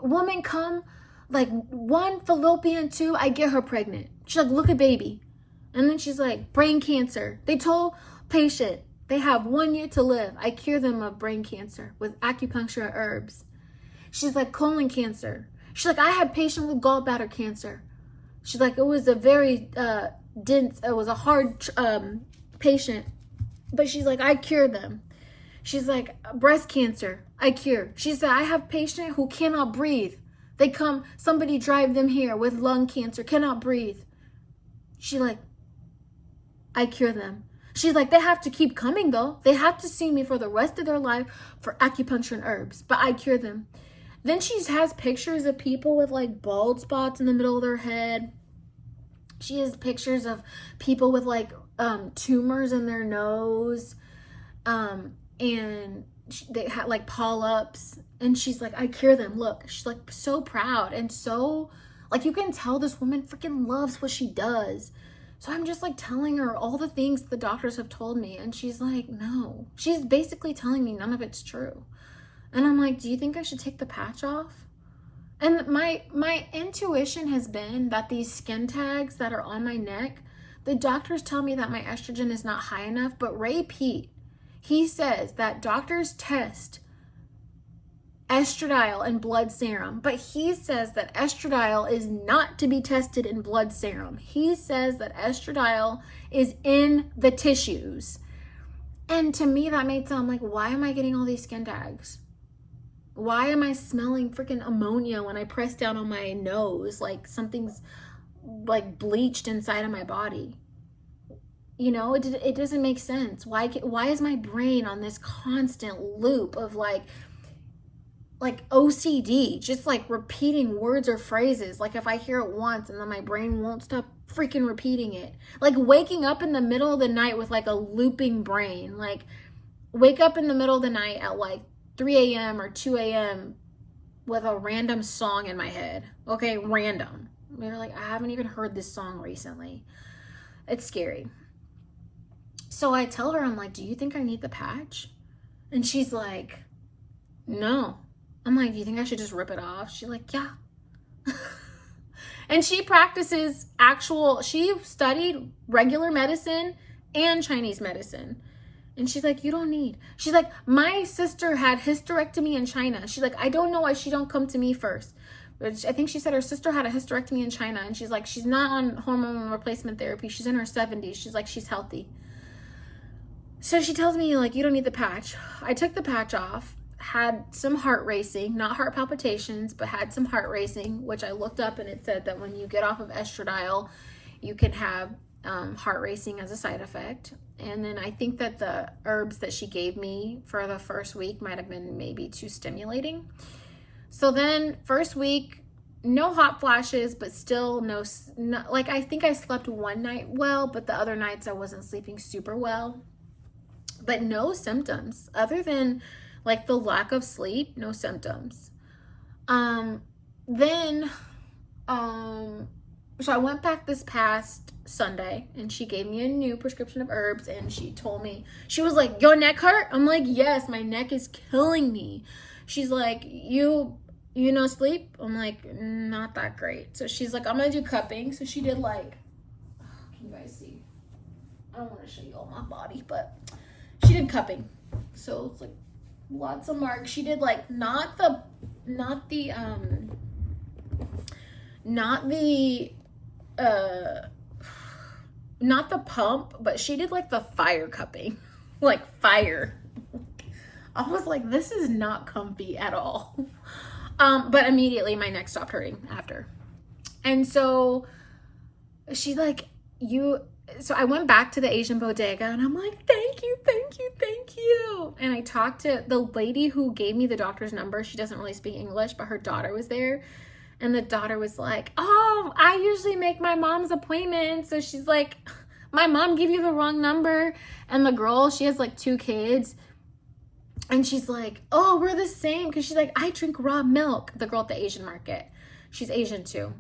woman come like 1 fallopian tube, I get her pregnant. She's like, look at baby. And then she's like, brain cancer. They told patient they have 1 year to live. I cure them of brain cancer with acupuncture and herbs. She's like, colon cancer. She's like, I had patient with gallbladder cancer. She's like, it was a very dense, it was a hard patient. But she's like, I cured them. She's like, breast cancer, I cure. She said, I have patient who cannot breathe. They come, somebody drive them here with lung cancer, cannot breathe. She's like, I cure them. She's like, they have to keep coming though. They have to see me for the rest of their life for acupuncture and herbs, but I cure them. Then she has pictures of people with like bald spots in the middle of their head. She has pictures of people with like tumors in their nose. And they had like polyps. And she's like, I cure them. Look, she's like so proud and so like, you can tell this woman freaking loves what she does. So I'm just like telling her all the things the doctors have told me. And she's like, no. She's basically telling me none of it's true. And I'm like, do you think I should take the patch off? And my intuition has been that these skin tags that are on my neck, the doctors tell me that my estrogen is not high enough. But Ray Peats, he says that doctors test estradiol and blood serum, but he says that estradiol is not to be tested in blood serum. He says that estradiol is in the tissues. And to me, that made sound like, why am I getting all these skin tags? Why am I smelling freaking ammonia when I press down on my nose? Like something's like bleached inside of my body. You know, it doesn't make sense. Why is my brain on this constant loop of like OCD, just like repeating words or phrases? Like if I hear it once and then my brain won't stop freaking repeating it. Like waking up in the middle of the night with like a looping brain. Like wake up in the middle of the night at like 3 a.m. or 2 a.m. with a random song in my head. Okay, random. You're like, I haven't even heard this song recently. It's scary. So I tell her, I'm like, do you think I need the patch? And she's like, no. I'm like, do you think I should just rip it off? She's like, yeah. And she practices she studied regular medicine and Chinese medicine. And she's like, you don't need. She's like, my sister had hysterectomy in China. She's like, I don't know why she don't come to me first. But I think she said her sister had a hysterectomy in China. And she's like, she's not on hormone replacement therapy. She's in her 70s. She's like, she's healthy. So she tells me, like, you don't need the patch. I took the patch off, had some heart racing, not heart palpitations, but had some heart racing, which I looked up and it said that when you get off of estradiol, you can have heart racing as a side effect. And then I think that the herbs that she gave me for the first week might have been maybe too stimulating. So then first week, no hot flashes, but still no, like I think I slept one night well, but the other nights I wasn't sleeping super well. But no symptoms other than like the lack of sleep, no symptoms. So I went back this past Sunday and she gave me a new prescription of herbs and she told me, she was like, your neck hurt? I'm like, yes, my neck is killing me. She's like, you know sleep? I'm like, not that great. So she's like, I'm gonna do cupping. So she did like, can you guys see? I don't want to show you all my body, but she did cupping. So it's like lots of marks. She did like not the pump, but she did like the fire cupping. Like fire. I was like, this is not comfy at all. But immediately my neck stopped hurting after. And so she's like, so I went back to the Asian bodega and I'm like, thank you. And I talked to the lady who gave me the doctor's number. She doesn't really speak English, but her daughter was there. And the daughter was like, oh, I usually make my mom's appointment. So she's like, my mom gave you the wrong number. And the girl, she has like 2 kids. And she's like, oh, we're the same. Because she's like, I drink raw milk. The girl at the Asian market. She's Asian too.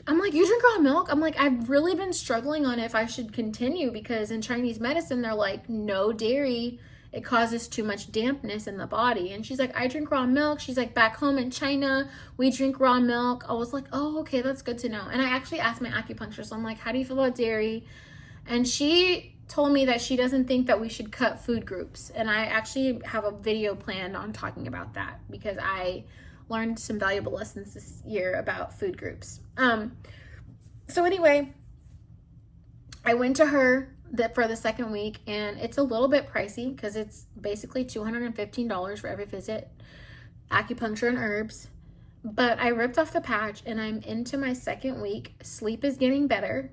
I'm like, you drink raw milk? I'm like, I've really been struggling on if I should continue. Because in Chinese medicine, they're like, no dairy. It causes too much dampness in the body. And she's like, I drink raw milk. She's like, back home in China, we drink raw milk. I was like, oh, okay, that's good to know. And I actually asked my acupuncturist, I'm like, how do you feel about dairy? And she told me that she doesn't think that we should cut food groups. And I actually have a video planned on talking about that because I learned some valuable lessons this year about food groups. So anyway, I went to her for the second week, and it's a little bit pricey because it's basically $215 for every visit, acupuncture and herbs. But I ripped off the patch and I'm into my second week. Sleep is getting better.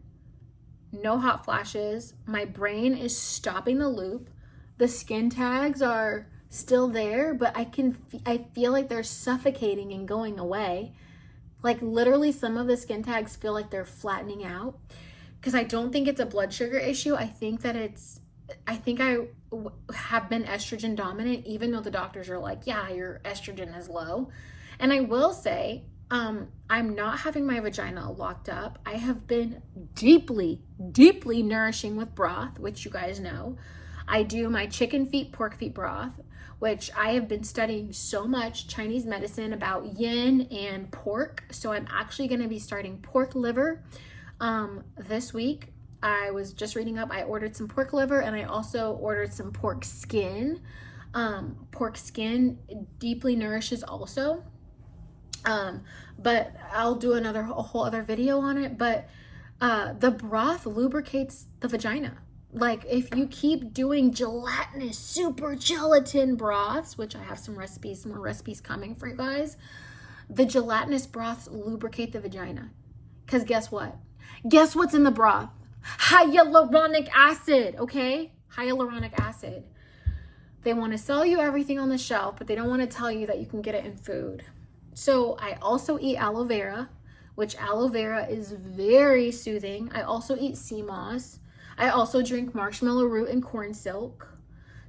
No hot flashes. My brain is stopping the loop. The skin tags are still there, but I feel like they're suffocating and going away. Like literally some of the skin tags feel like they're flattening out, because I don't think it's a blood sugar issue. I think I have been estrogen dominant, even though the doctors are like, yeah, your estrogen is low. And I will say, I'm not having my vagina locked up. I have been deeply, deeply nourishing with broth, which you guys know. I do my chicken feet, pork feet broth, which I have been studying so much Chinese medicine about yin and pork. So I'm actually going to be starting pork liver this week. I was just reading up. I ordered some pork liver, and I also ordered some pork skin. Pork skin deeply nourishes also. But I'll do a whole other video on it. But the broth lubricates the vagina. Like if you keep doing gelatinous, super gelatin broths, which I have some more recipes coming for you guys, the gelatinous broths lubricate the vagina. Because guess what? Guess what's in the broth? Hyaluronic acid, okay? Hyaluronic acid. They want to sell you everything on the shelf, but they don't want to tell you that you can get it in food. So I also eat aloe vera, which aloe vera is very soothing. I also eat sea moss. I also drink marshmallow root and corn silk.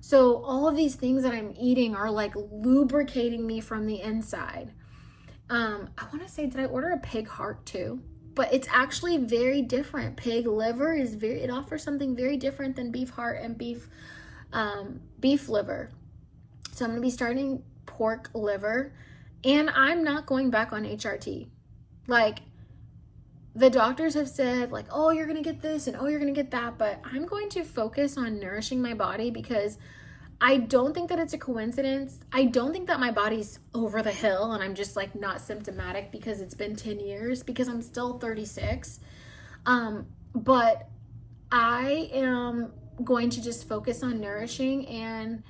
So all of these things that I'm eating are like lubricating me from the inside. I want to say, did I order a pig heart too? But it's actually very different. Pig liver it offers something very different than beef heart and beef liver. So I'm going to be starting pork liver, and I'm not going back on HRT. Like the doctors have said like, oh, you're going to get this and oh, you're going to get that. But I'm going to focus on nourishing my body because I don't think that it's a coincidence. I don't think that my body's over the hill and I'm just like not symptomatic because it's been 10 years, because I'm still 36. But I am going to just focus on nourishing, and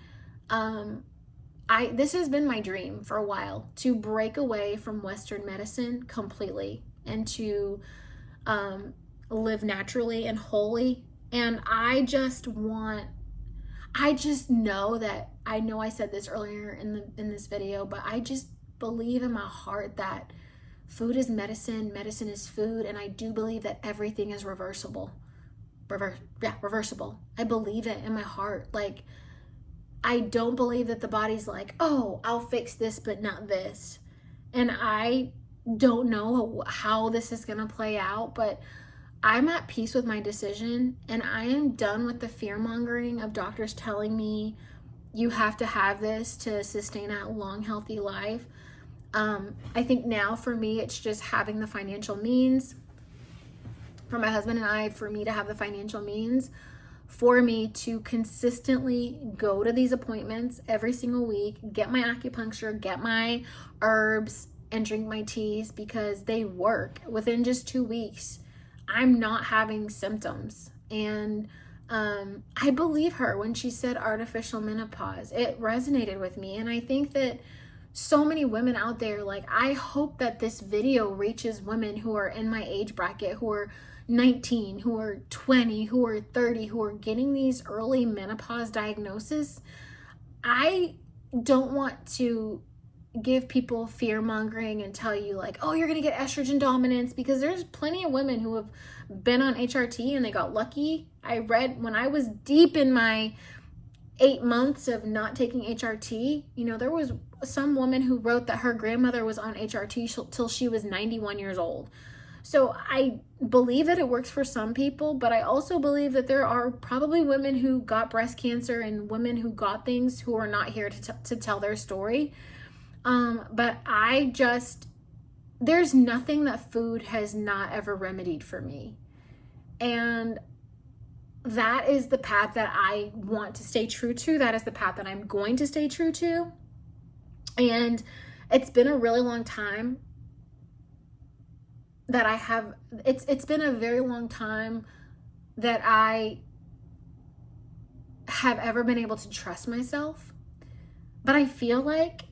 this has been my dream for a while, to break away from Western medicine completely and to live naturally and wholly. And I just know that, I know I said this earlier in this video, but I just believe in my heart that food is medicine, medicine is food, and I do believe that everything is reversible. Reversible. I believe it in my heart. Like, I don't believe that the body's like, oh, I'll fix this, but not this. And I don't know how this is going to play out, but I'm at peace with my decision, and I am done with the fear mongering of doctors telling me you have to have this to sustain a long, healthy life. I think now for me, it's just having the financial means. For my husband and I, for me to have the financial means for me to consistently go to these appointments every single week, get my acupuncture, get my herbs, and drink my teas, because they work. Within just 2 weeks, I'm not having symptoms. And I believe her when she said artificial menopause. It resonated with me. And I think that so many women out there, like, I hope that this video reaches women who are in my age bracket, who are 19, who are 20, who are 30, who are getting these early menopause diagnoses. I don't want to give people fear mongering and tell you like, oh, you're going to get estrogen dominance, because there's plenty of women who have been on HRT and they got lucky. I read when I was deep in my 8 months of not taking HRT, there was some woman who wrote that her grandmother was on HRT till she was 91 years old. So I believe that it works for some people, but I also believe that there are probably women who got breast cancer and women who got things who are not here to tell their story. But there's nothing that food has not ever remedied for me. And that is the path that I want to stay true to. That is the path that I'm going to stay true to. And it's been a really long time that I have, it's been a very long time that I have ever been able to trust myself. But I feel like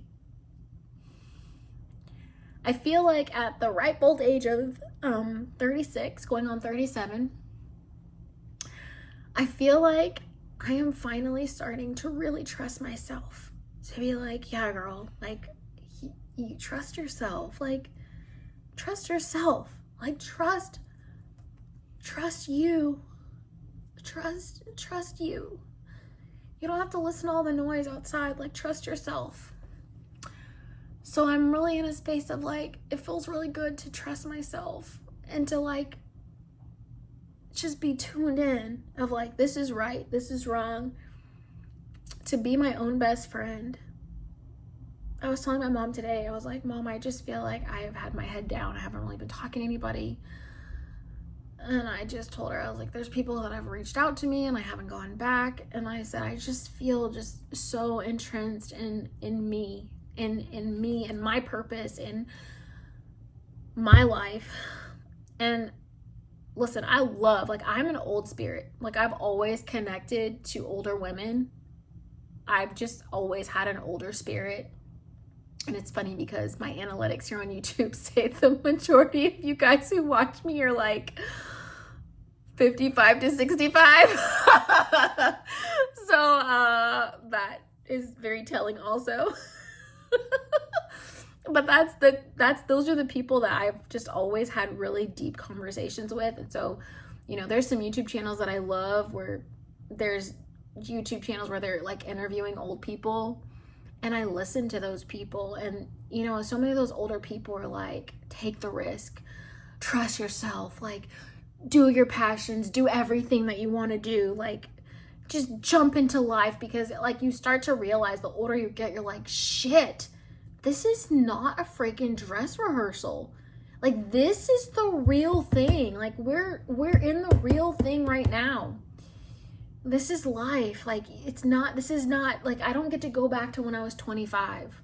at the ripe old age of 36, going on 37, I feel like I am finally starting to really trust myself. To be like, yeah, girl, like, you trust yourself. Like, trust yourself. Like, trust you. Trust you. You don't have to listen to all the noise outside. Like, trust yourself. So I'm really in a space of like, it feels really good to trust myself and to like just be tuned in of like, this is right, this is wrong, to be my own best friend. I was telling my mom today, I was like, Mom, I just feel like I've had my head down. I haven't really been talking to anybody. And I just told her, I was like, there's people that have reached out to me and I haven't gone back. And I said, I just feel just so entrenched in me, in me and my purpose in my life. And listen, I love, like, I'm an old spirit. Like, I've always connected to older women. I've just always had an older spirit. And it's funny because my analytics here on YouTube say the majority of you guys who watch me are like 55 to 65. So that is very telling also. But those are the people that I've just always had really deep conversations with. And so, you know, there's some YouTube channels that I love where there's YouTube channels where they're like interviewing old people, and I listen to those people. And, you know, so many of those older people are like, take the risk, trust yourself, like, do your passions, do everything that you want to do, like, just jump into life. Because like, you start to realize the older you get, you're like, shit, this is not a freaking dress rehearsal. Like, this is the real thing. Like, we're in the real thing right now. This is life. Like, this is not like, I don't get to go back to when I was 25.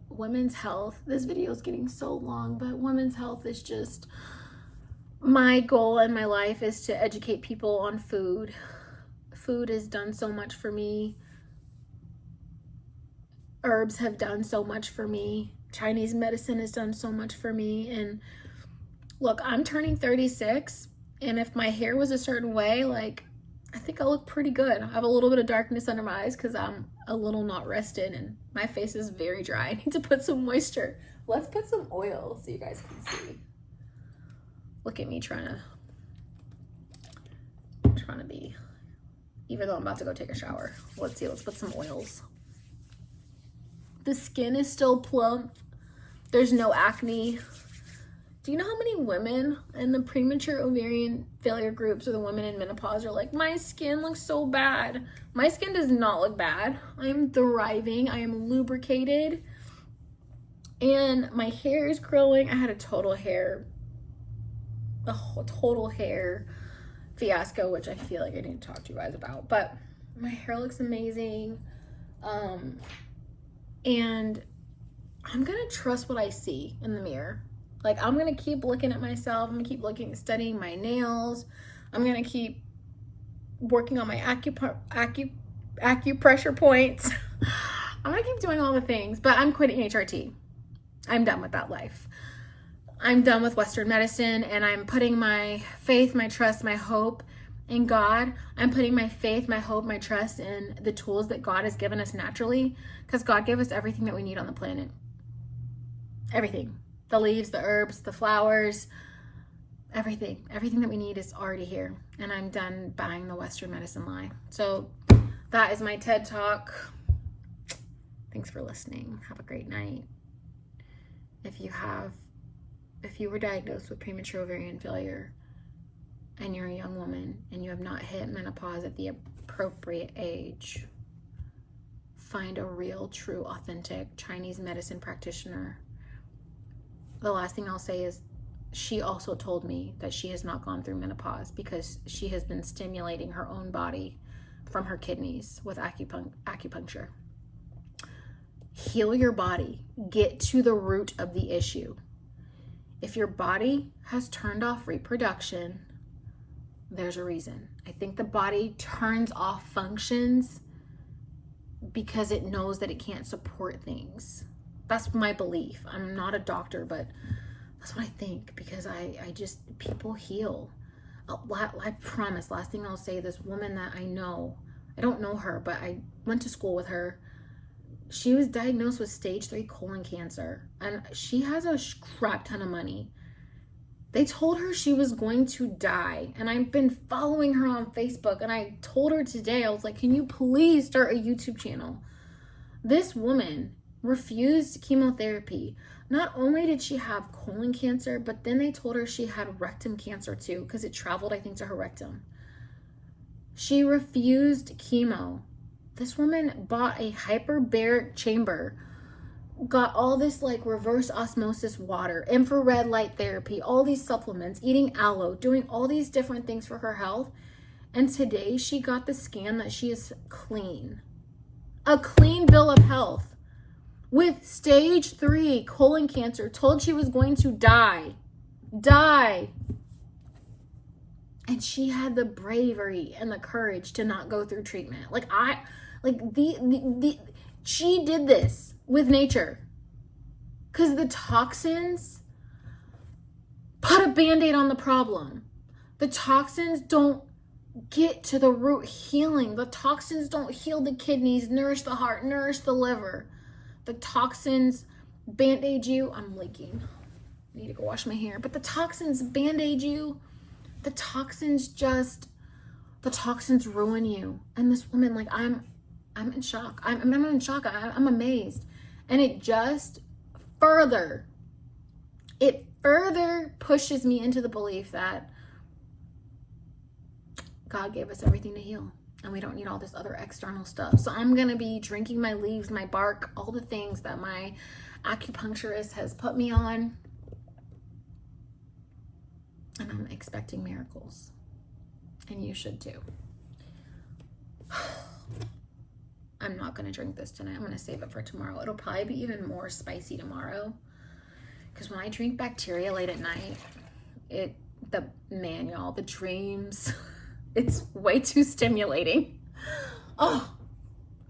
Women's health. This video is getting so long, but women's health is just my goal in my life, is to educate people on food. Food has done so much for me. Herbs have done so much for me. Chinese medicine has done so much for me. And look, I'm turning 36, and if my hair was a certain way, like, I think I look pretty good. I have a little bit of darkness under my eyes because I'm a little not rested and my face is very dry. I need to put some moisture. Let's put some oil so you guys can see. Look at me trying to be, even though I'm about to go take a shower. Let's see, let's put some oils. The skin is still plump. There's no acne. Do you know how many women in the premature ovarian failure groups or the women in menopause are like, my skin looks so bad? My skin does not look bad. I am thriving. I am lubricated. And my hair is growing. I had a total hair fiasco, which I feel like I need to talk to you guys about. But my hair looks amazing. And I'm going to trust what I see in the mirror. Like, I'm going to keep looking at myself. I'm going to keep studying my nails. I'm going to keep working on my acupressure points. I'm going to keep doing all the things, but I'm quitting HRT. I'm done with that life. I'm done with Western medicine, and I'm putting my faith, my trust, my hope in God. I'm putting my faith, my hope, my trust in the tools that God has given us naturally, because God gave us everything that we need on the planet. Everything. The leaves, the herbs, the flowers, everything that we need is already here. And I'm done buying the Western medicine lie. So that is my TED Talk. Thanks for listening. Have a great night. If you were diagnosed with premature ovarian failure and you're a young woman and you have not hit menopause at the appropriate age, find a real, true, authentic Chinese medicine practitioner. The last thing I'll say is she also told me that she has not gone through menopause because she has been stimulating her own body from her kidneys with acupuncture. Heal your body. Get to the root of the issue. If your body has turned off reproduction, there's a reason. I think the body turns off functions because it knows that it can't support things. That's my belief. I'm not a doctor, but that's what I think, because I just, people heal. I promise, last thing I'll say, this woman that I know, I don't know her, but I went to school with her. She was diagnosed with stage 3 colon cancer, and she has a crap ton of money. They told her she was going to die, and I've been following her on Facebook, and I told her today, I was like, can you please start a YouTube channel? This woman refused chemotherapy. Not only did she have colon cancer, but then they told her she had rectum cancer too, because it traveled, I think, to her rectum. She refused chemo. This woman bought a hyperbaric chamber, got all this like reverse osmosis water, infrared light therapy, all these supplements, eating aloe, doing all these different things for her health. And today she got the scan that she is clean. A clean bill of health with stage 3 colon cancer, told she was going to die. And she had the bravery and the courage to not go through treatment. She did this with nature. Because the toxins put a band-aid on the problem. The toxins don't get to the root healing. The toxins don't heal the kidneys, nourish the heart, nourish the liver. The toxins band-aid you. I'm leaking. I need to go wash my hair. But the toxins band-aid you. The toxins ruin you. And this woman, like, I'm in shock. I'm in shock. I'm amazed. And it just further pushes me into the belief that God gave us everything to heal, and we don't need all this other external stuff. So I'm going to be drinking my leaves, my bark, all the things that my acupuncturist has put me on. And I'm expecting miracles. And you should too. I'm not going to drink this tonight. I'm going to save it for tomorrow. It'll probably be even more spicy tomorrow. Because when I drink bacteria late at night, the dreams, it's way too stimulating. Oh,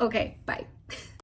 okay, bye.